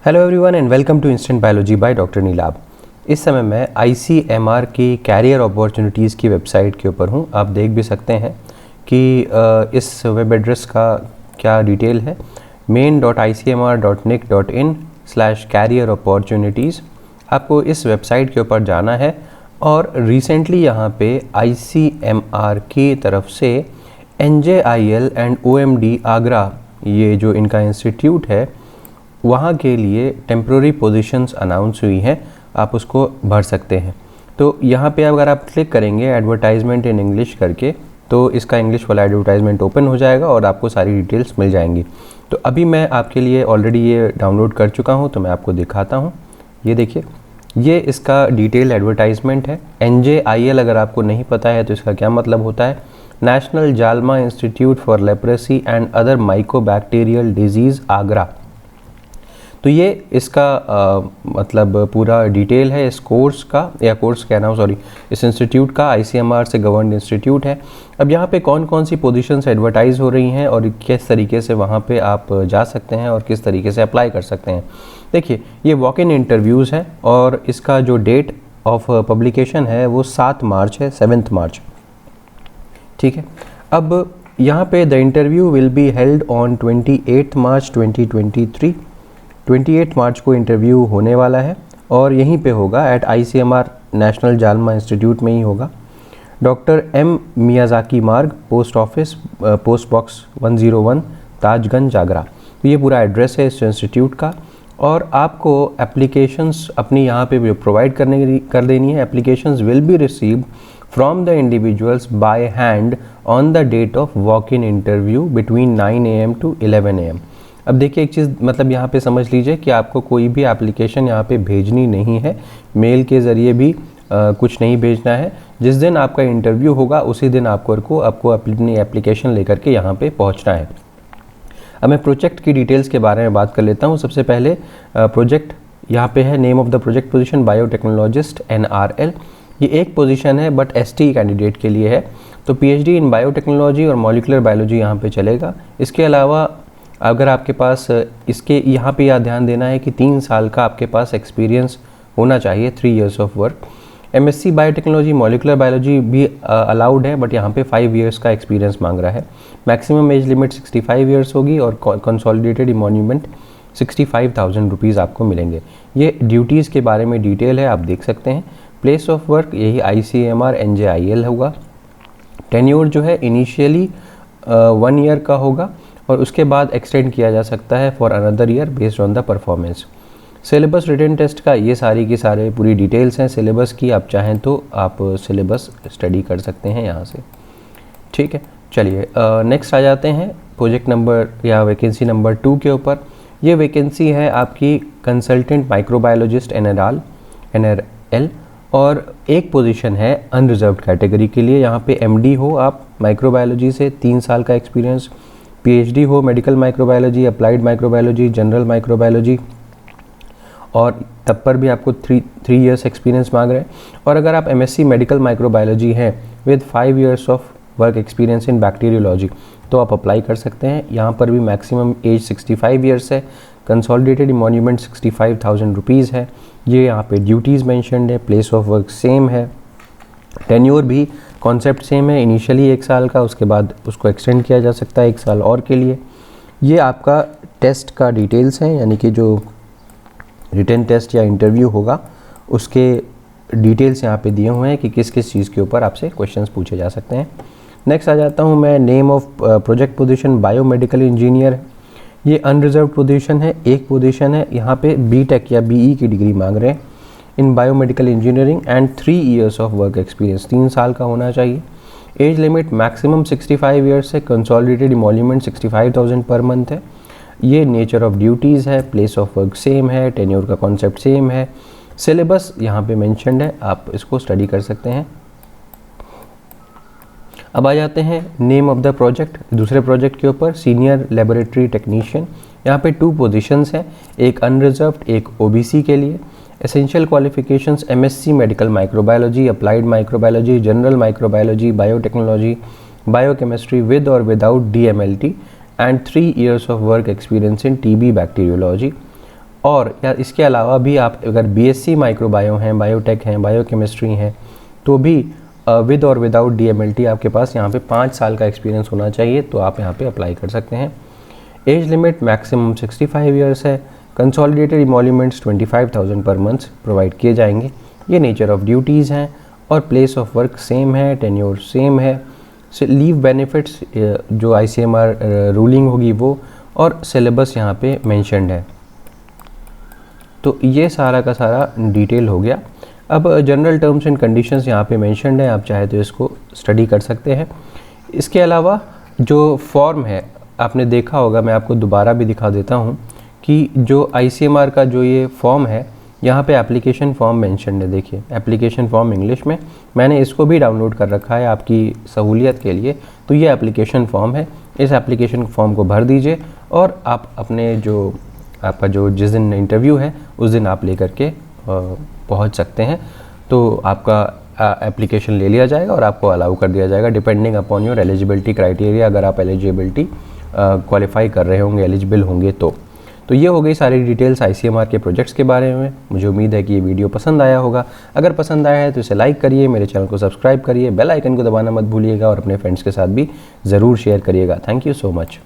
Hello everyone and welcome to instant biology by doctor Neelabh. इस समय मैं ICMR की कैरियर अपॉर्चुनिटीज़ की वेबसाइट के ऊपर हूँ। आप देख भी सकते हैं कि इस वेब एड्रेस का क्या डिटेल है, main.icmr.nic.in/career opportunities। आपको इस वेबसाइट के ऊपर जाना है और रिसेंटली यहाँ पे ICMR की तरफ से NJIL एंड OMD आगरा, ये जो इनका इंस्टीट्यूट है, वहाँ के लिए टेम्प्रोरी पोजीशंस अनाउंस हुई हैं। आप उसको भर सकते हैं। तो यहाँ पे अगर आप क्लिक करेंगे एडवर्टाइजमेंट इन इंग्लिश करके, तो इसका इंग्लिश वाला एडवर्टाइजमेंट ओपन हो जाएगा और आपको सारी डिटेल्स मिल जाएंगी। तो अभी मैं आपके लिए ऑलरेडी ये डाउनलोड कर चुका हूँ, तो मैं आपको दिखाता हूँ। ये देखिए, ये इसका डिटेल एडवर्टाइजमेंट है। NJIL अगर आपको नहीं पता है तो इसका क्या मतलब होता है, नेशनल जालमा institute for leprosy and other mycobacterial disease Agra. तो ये इसका मतलब पूरा डिटेल है इस कोर्स का, या कोर्स कह रहा हूँ सॉरी, इस इंस्टीट्यूट का। ICMR से गवर्नड इंस्टीट्यूट है। अब यहाँ पे कौन कौन सी पोजीशंस एडवर्टाइज हो रही हैं और किस तरीके से वहाँ पे आप जा सकते हैं और किस तरीके से अप्लाई कर सकते हैं। देखिए, ये वॉक इन इंटरव्यूज़ है और इसका जो डेट ऑफ पब्लिकेशन है वो 7 मार्च है, 7 मार्च। ठीक है। अब यहाँ पे the interview will be held on 28 मार्च 2023। 28 मार्च को इंटरव्यू होने वाला है और यहीं पे होगा एट ICMR नेशनल जालमा इंस्टीट्यूट में ही होगा। डॉक्टर M मियाज़ाकी मार्ग, post office, post box 101, Tajganj, Agra. तो ये पूरा एड्रेस है इस इंस्टीट्यूट का। और आपको एप्लीकेशंस अपनी यहाँ पे प्रोवाइड कर देनी है। Applications will be received from the individuals by hand on the date of walk in interview between 9 AM to 11 AM। अब देखिए, एक चीज़ मतलब यहाँ पे समझ लीजिए कि आपको कोई भी एप्लीकेशन यहाँ पे भेजनी नहीं है, मेल के ज़रिए भी कुछ नहीं भेजना है। जिस दिन आपका इंटरव्यू होगा उसी दिन आपको अपनी एप्लीकेशन लेकर के यहाँ पे पहुँचना है। अब मैं प्रोजेक्ट की डिटेल्स के बारे में बात कर लेता हूँ। सबसे पहले प्रोजेक्ट यहाँ पे है, name of the project position biotechnologist NRL। ये एक पोजीशन है बट ST कैंडिडेट के लिए है। तो PhD इन बायोटेक्नोलॉजी और मॉलिकुलर बायोलॉजी यहाँ पे चलेगा। इसके अलावा अगर आपके पास इसके यहाँ पे ध्यान देना है कि 3 साल का आपके पास एक्सपीरियंस होना चाहिए, 3 years of work. MSc biotechnology molecular biology भी अलाउड है, बट यहाँ पे 5 years का एक्सपीरियंस मांग रहा है। मैक्सिमम एज लिमिट 65 years होगी और कंसोलिडेटेड इमोन्यूमेंट 65,000 रुपीज़ आपको मिलेंगे। ये ड्यूटीज़ के बारे में डिटेल है, आप देख सकते हैं। प्लेस ऑफ वर्क यही ICMR NJIL होगा। टेन्योर जो है इनिशियली 1 year का होगा और उसके बाद एक्सटेंड किया जा सकता है for another year based on the performance. Syllabus, written test का ये सारी की सारे पूरी डिटेल्स हैं सिलेबस की। आप चाहें तो आप सिलेबस स्टडी कर सकते हैं यहाँ से। ठीक है, चलिए नेक्स्ट आ जाते हैं प्रोजेक्ट नंबर या वैकेंसी नंबर 2 के ऊपर। ये वैकेंसी है आपकी कंसल्टेंट माइक्रोबायोलॉजिस्ट NRL और एक पोजीशन है अनरिजर्व्ड कैटेगरी के लिए। यहाँ पे MD हो आप माइक्रोबायोलॉजी से, 3 साल का एक्सपीरियंस, PhD हो medical microbiology, applied microbiology, general microbiology, और तब पर भी आपको 3 years एक्सपीरियंस मांग रहे हैं। और अगर आप MSc मेडिकल माइक्रोबायोलॉजी हैं with 5 years of work experience in bacteriology, तो आप अप्लाई कर सकते हैं। यहाँ पर भी मैक्सिमम एज 65 years है। कंसोलिडेटेड इमोन्यूमेंट 65,000 रुपीज़ है। ये यहाँ पे ड्यूटीज़ मैंशनड है। प्लेस ऑफ वर्क सेम है। टेन्योर भी कॉन्सेप्ट सेम है, इनिशियली 1 साल का, उसके बाद उसको एक्सटेंड किया जा सकता है 1 साल और के लिए। ये आपका टेस्ट का डिटेल्स हैं, यानी कि जो रिटन टेस्ट या इंटरव्यू होगा उसके डिटेल्स यहाँ पे दिए हुए हैं कि किस किस चीज़ के ऊपर आपसे क्वेश्चंस पूछे जा सकते हैं। नेक्स्ट आ जाता हूँ मैं, name of project position biomedical engineer. ये अनरिजर्व पोजीशन है, एक पोजीशन है। यहाँ पे BTech या BE की डिग्री मांग रहे हैं in biomedical engineering and 3 years of work experience, 3 साल का होना चाहिए। एज लिमिट मैक्सिमम 65 years है। कंसोलिडेटेड इमोल्यूमेंट 65,000 पर मंथ है। ये नेचर ऑफ ड्यूटीज़ है। प्लेस ऑफ वर्क सेम है। टेन्योर का कॉन्सेप्ट सेम है। सिलेबस यहाँ पे मेंशन्ड है, आप इसको स्टडी कर सकते हैं। अब आ जाते हैं नेम ऑफ द प्रोजेक्ट, दूसरे प्रोजेक्ट के ऊपर, सीनियर लेबोरेटरी टेक्नीशियन। यहाँ पे 2 पोजीशंस हैं, एक अनरिजर्व्ड, एक OBC के लिए। Essential qualifications MSc medical microbiology, applied microbiology, general microbiology, biotechnology, biochemistry with और without DMLT and 3 years of work experience in TB bacteriology. और या इसके अलावा भी आप अगर बीएससी माइक्रोबायो हैं, बायोटेक हैं, बायोकेमिस्ट्री हैं, तो भी विद और विदाउट डीएमएलटी आपके पास यहाँ पे 5 साल का एक्सपीरियंस होना चाहिए, तो आप यहाँ पे अप्लाई कर सकते हैं। एज लिमिट मैक्सिमम 65 ईयर्स है। Consolidated emoluments 25,000 per month provide किए जाएंगे। ये नेचर ऑफ ड्यूटीज़ हैं और प्लेस ऑफ वर्क सेम है, टेन्योर सेम है। लीव बेनिफिट्स जो ICMR रूलिंग होगी वो, और सिलेबस यहाँ पे मेंशन्ड है। तो ये सारा का सारा डिटेल हो गया। अब जनरल टर्म्स एंड कंडीशंस यहाँ पे मेंशन्ड है, आप चाहे तो इसको स्टडी कर सकते हैं। इसके अलावा जो फॉर्म है आपने देखा होगा, मैं आपको दोबारा भी दिखा देता हूँ कि जो ICMR का जो ये फॉर्म है, यहाँ पे एप्लीकेशन फॉर्म मेंशन्ड है। देखिए एप्लीकेशन फॉर्म इंग्लिश में, मैंने इसको भी डाउनलोड कर रखा है आपकी सहूलियत के लिए। तो ये एप्लीकेशन फॉर्म है, इस एप्लीकेशन फॉर्म को भर दीजिए और आप अपने जो आपका जो जिस दिन इंटरव्यू है उस दिन आप लेकर के पहुंच सकते हैं। तो आपका एप्लीकेशन ले लिया जाएगा और आपको अलाउ कर दिया जाएगा depending upon your eligibility criteria. अगर आप एलिजिबिलिटी क्वालिफाई कर रहे होंगे, एलिजिबल होंगे तो ये हो गई सारी डिटेल्स ICMR के प्रोजेक्ट्स के बारे में। मुझे उम्मीद है कि ये वीडियो पसंद आया होगा। अगर पसंद आया है तो इसे लाइक करिए, मेरे चैनल को सब्सक्राइब करिए, बेल आइकन को दबाना मत भूलिएगा और अपने फ्रेंड्स के साथ भी ज़रूर शेयर करिएगा। Thank you so much.